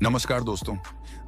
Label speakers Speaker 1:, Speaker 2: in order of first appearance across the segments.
Speaker 1: नमस्कार दोस्तों।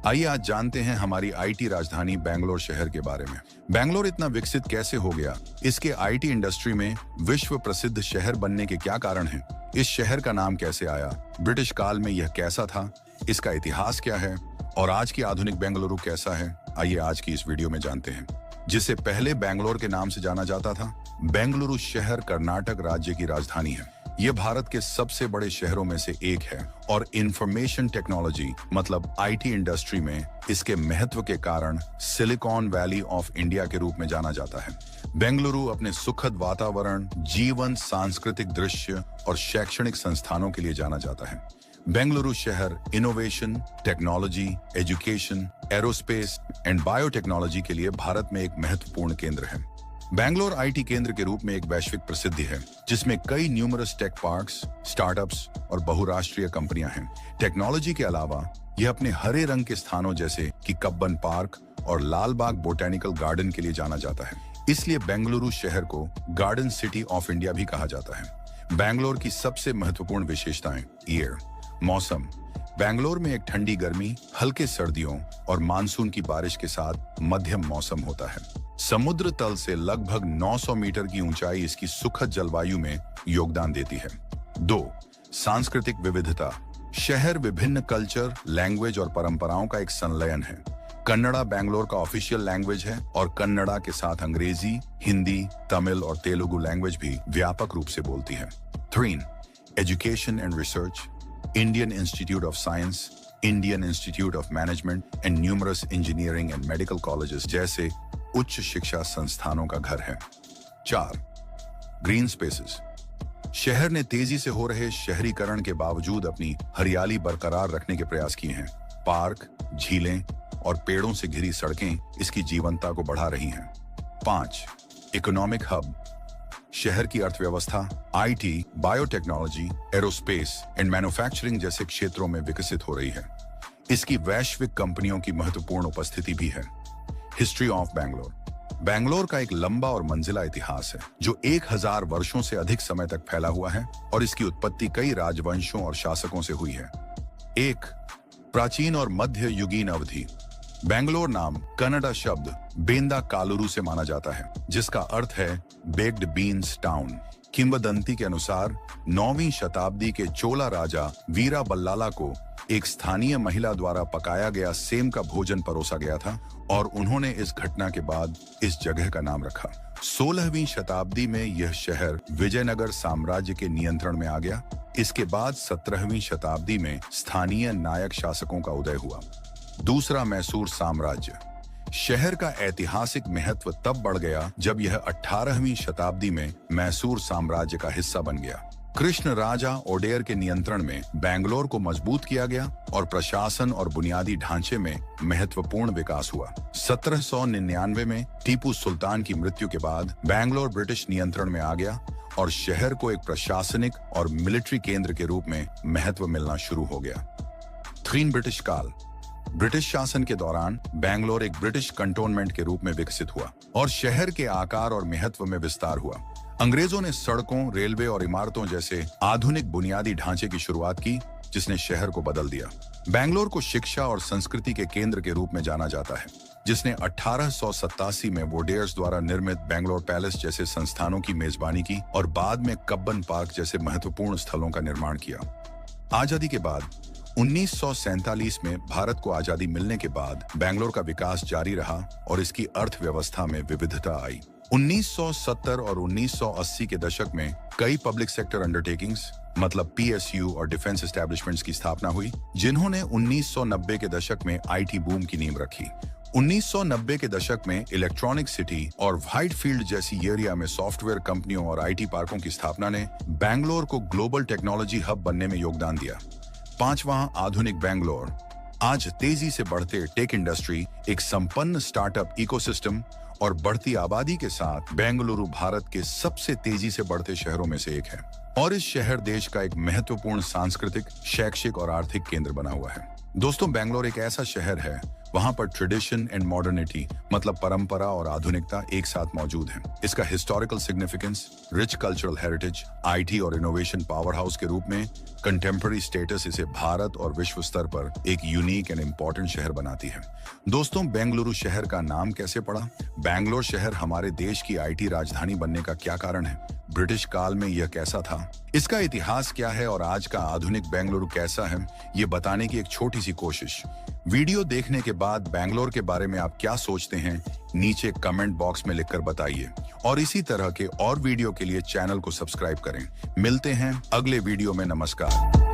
Speaker 1: आइए आज जानते हैं हमारी आईटी राजधानी बेंगलोर शहर के बारे में। बेंगलोर इतना विकसित कैसे हो गया? इसके आईटी इंडस्ट्री में विश्व प्रसिद्ध शहर बनने के क्या कारण हैं? इस शहर का नाम कैसे आया? ब्रिटिश काल में यह कैसा था? इसका इतिहास क्या है? और आज की आधुनिक बेंगलुरु कैसा है? आइए आज की इस वीडियो में जानते हैं। जिसे पहले बेंगलोर के नाम से जाना जाता था, बेंगलुरु शहर कर्नाटक राज्य की राजधानी है। यह भारत के सबसे बड़े शहरों में से एक है और इंफॉर्मेशन टेक्नोलॉजी मतलब आईटी इंडस्ट्री में इसके महत्व के कारण सिलिकॉन वैली ऑफ इंडिया के रूप में जाना जाता है। बेंगलुरु अपने सुखद वातावरण, जीवंत सांस्कृतिक दृश्य और शैक्षणिक संस्थानों के लिए जाना जाता है। बेंगलुरु शहर innovation, technology, education, aerospace and biotechnology के लिए भारत में एक महत्वपूर्ण केंद्र है। बेंगलोर आईटी केंद्र के रूप में एक वैश्विक प्रसिद्धि है, जिसमें कई न्यूमरस टेक पार्क्स, स्टार्टअप्स और बहुराष्ट्रीय कंपनियां हैं। टेक्नोलॉजी के अलावा यह अपने हरे रंग के स्थानों जैसे कि कब्बन पार्क और लालबाग बोटेनिकल गार्डन के लिए जाना जाता है। इसलिए बेंगलुरु शहर को गार्डन सिटी ऑफ इंडिया भी कहा जाता है। बेंगलोर की सबसे महत्वपूर्ण विशेषताएं: एयर, मौसम। बेंगलोर में एक ठंडी गर्मी, हल्के सर्दियों और मानसून की बारिश के साथ मध्यम मौसम होता है। समुद्र तल से लगभग 900 मीटर की ऊंचाई इसकी सुखद जलवायु में योगदान देती है। 2. सांस्कृतिक विविधता। शहर विभिन्न कल्चर, लैंग्वेज और परंपराओं का एक संलयन है। कन्नड़ा बेंगलोर का ऑफिशियल लैंग्वेज है और कन्नड़ा के साथ अंग्रेजी, हिंदी, तमिल और तेलुगु लैंग्वेज भी व्यापक रूप से बोलती है। 3. Education and research. Indian institute of science, Indian institute of management and numerous engineering and medical colleges जैसे उच्च शिक्षा संस्थानों का घर है। 4. Green spaces. शहर ने तेजी से हो रहे शहरीकरण के बावजूद अपनी हरियाली बरकरार रखने के प्रयास किए हैं। पार्क, झीलें और पेड़ों से घिरी सड़कें इसकी जीवंतता को बढ़ा रही हैं। 5. Economic hub. शहर की अर्थव्यवस्था IT, biotechnology, aerospace and manufacturing जैसे क्षेत्रों में विकसित हो रही है। इसकी वैश्विक कंपनियों की महत्वपूर्ण उपस्थिति भी है। History of Bangalore. बेंगलोर का एक लंबा और मंजिला इतिहास है जो 1000 वर्षों से अधिक समय तक फैला हुआ है और इसकी उत्पत्ति कई राजवंशों और शासकों से हुई है। 1. प्राचीन और मध्य युगीन अवधि। बेंगलोर नाम कन्नड़ा शब्द बेंदा कालुरु से माना जाता है, जिसका अर्थ है बेक्ड बीन्स टाउन। किंवदंती के अनुसार 9वीं शताब्दी के चोला राजा वीरा बल्लाला को एक स्थानीय महिला द्वारा पकाया गया सेम का भोजन परोसा गया था और उन्होंने इस घटना के बाद इस जगह का नाम रखा। 16वीं शताब्दी में यह शहर विजयनगर साम्राज्य के नियंत्रण में आ गया। इसके बाद 17वीं शताब्दी में स्थानीय नायक शासकों का उदय हुआ। दूसरा, मैसूर साम्राज्य। शहर का ऐतिहासिक महत्व तब बढ़ गया जब यह 18वीं शताब्दी में मैसूर साम्राज्य का हिस्सा बन गया। कृष्ण राजा ओडेयर के नियंत्रण में बेंगलोर को मजबूत किया गया और प्रशासन और बुनियादी ढांचे में महत्वपूर्ण विकास हुआ। 1799 में टीपू सुल्तान की मृत्यु के बाद बेंगलोर ब्रिटिश नियंत्रण में आ गया और शहर को एक प्रशासनिक और मिलिट्री केंद्र के रूप में महत्व मिलना शुरू हो गया। 3. ब्रिटिश काल। ब्रिटिश शासन के दौरान बेंगलोर एक ब्रिटिश कंटोनमेंट के रूप में विकसित हुआ और शहर के आकार और महत्व में विस्तार हुआ। अंग्रेजों ने सड़कों, रेलवे और इमारतों जैसे आधुनिक बुनियादी ढांचे की शुरुआत की, जिसने शहर को बदल दिया। बेंगलोर को शिक्षा और संस्कृति के केंद्र के रूप में जाना जाता है, जिसने 1887 में वोडेयर्स द्वारा निर्मित बेंगलोर पैलेस जैसे संस्थानों की मेजबानी की और बाद में कब्बन पार्क जैसे महत्वपूर्ण स्थलों का निर्माण किया। आजादी के बाद 1947 में भारत को आजादी मिलने के बाद बेंगलोर का विकास जारी रहा और इसकी अर्थव्यवस्था में विविधता आई। 1970 और 1980 के दशक में कई पब्लिक सेक्टर अंडरटेकिंग्स मतलब पीएसयू और डिफेंस एस्टेब्लिशमेंट्स की स्थापना हुई, जिन्होंने 1990 के दशक में आईटी बूम की नींव रखी। 1990 के दशक में इलेक्ट्रॉनिक सिटी और व्हाइट फील्ड जैसी एरिया में सॉफ्टवेयर कंपनियों और आईटी पार्कों की स्थापना ने बेंगलोर को ग्लोबल टेक्नोलॉजी हब बनने में योगदान दिया। 5वां, आधुनिक बेंगलोर। आज तेजी से बढ़ते टेक इंडस्ट्री, एक संपन्न स्टार्टअप इकोसिस्टम और बढ़ती आबादी के साथ बेंगलुरु भारत के सबसे तेजी से बढ़ते शहरों में से एक है और इस शहर देश का एक महत्वपूर्ण सांस्कृतिक, शैक्षिक और आर्थिक केंद्र बना हुआ है। दोस्तों, बेंगलोर एक ऐसा शहर है वहां पर ट्रेडिशन एंड मॉडर्निटी मतलब परंपरा और आधुनिकता एक साथ मौजूद है। इसका historical significance, rich cultural heritage, IT और इनोवेशन पावर हाउस के रूप में कंटेम्पररी स्टेटस इसे भारत और विश्व स्तर पर एक यूनिक एंड इम्पोर्टेंट शहर बनाती है। दोस्तों, बेंगलुरु शहर का नाम कैसे पड़ा? बेंगलोर शहर हमारे देश की आईटी राजधानी बनने का क्या कारण है? ब्रिटिश काल में यह कैसा था? इसका इतिहास क्या है और आज का आधुनिक बेंगलुरु कैसा है, ये बताने की एक छोटी सी कोशिश। वीडियो देखने के बाद बेंगलोर के बारे में आप क्या सोचते हैं, नीचे कमेंट बॉक्स में लिखकर बताइए। और इसी तरह के और वीडियो के लिए चैनल को सब्सक्राइब करें। मिलते हैं अगले वीडियो में। नमस्कार।